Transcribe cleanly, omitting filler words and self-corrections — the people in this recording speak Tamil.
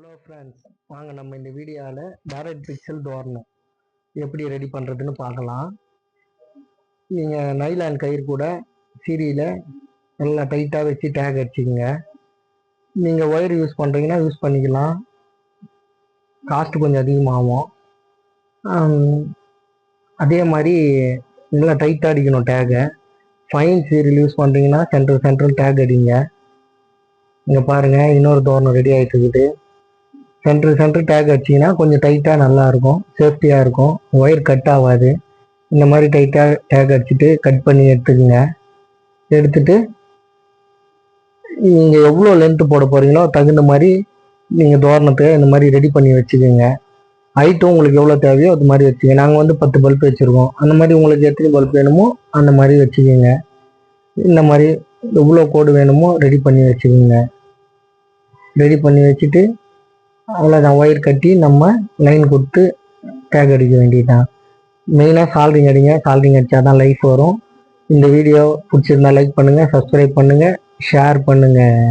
ஹலோ ஃப்ரெண்ட்ஸ், வாங்க நம்ம இந்த வீடியோவில் டைரக்ட் பிக்சல் டோர்னு எப்படி ரெடி பண்ணுறதுன்னு பார்க்கலாம். நீங்கள் நைலான் கயிறு கூட சீரியில் நல்லா டைட்டாக வச்சு டேக் அடிச்சிக்கங்க. நீங்கள் ஒயர் யூஸ் பண்ணுறீங்கன்னா யூஸ் பண்ணிக்கலாம், காஸ்ட் கொஞ்சம் அதிகமாகும். அதே மாதிரி நல்லா டைட்டாக அடிக்கணும் டேகை. ஃபைன் சீரியல் யூஸ் பண்ணுறீங்கன்னா சென்ட்ரல் டேக் அடிங்க. இங்கே பாருங்கள், இன்னொரு தோரணம் ரெடி ஆகிட்டு இருக்குது. சென்ட்ரல் டேக் அடிச்சிங்கன்னா கொஞ்சம் டைட்டாக நல்லாயிருக்கும், சேஃப்டியாக இருக்கும், ஒயர் கட் ஆகாது. இந்த மாதிரி டைட்டாக டேக் அடிச்சுட்டு கட் பண்ணி எடுத்துக்கோங்க. எடுத்துட்டு நீங்கள் எவ்வளோ லென்த்து போட போகிறீங்களோ தகுந்த மாதிரி நீங்கள் தோரணத்தை இந்த மாதிரி ரெடி பண்ணி வச்சுக்கோங்க. ஹைட்டும் உங்களுக்கு எவ்வளோ தேவையோ அது மாதிரி வச்சுக்கோங்க. நாங்கள் வந்து 10 பல்ப் வச்சுருக்கோம். அந்த மாதிரி உங்களுக்கு எத்தனை பல்ப் வேணுமோ அந்த மாதிரி வச்சுக்கோங்க. இந்த மாதிரி எவ்வளோ கோடு வேணுமோ ரெடி பண்ணி வச்சுக்கோங்க. ரெடி பண்ணி வச்சுட்டு அவ்வளோதான், ஒயர் கட்டி நம்ம லைன் கொடுத்து டேக் அடிக்க வேண்டியதுதான். மெயினாக சால்ரிங் அடிங்க, சால்ரிங் அடித்தா தான் லைஃப் வரும். இந்த வீடியோ பிடிச்சிருந்தா லைக் பண்ணுங்கள், சப்ஸ்கிரைப் பண்ணுங்கள், ஷேர் பண்ணுங்கள்.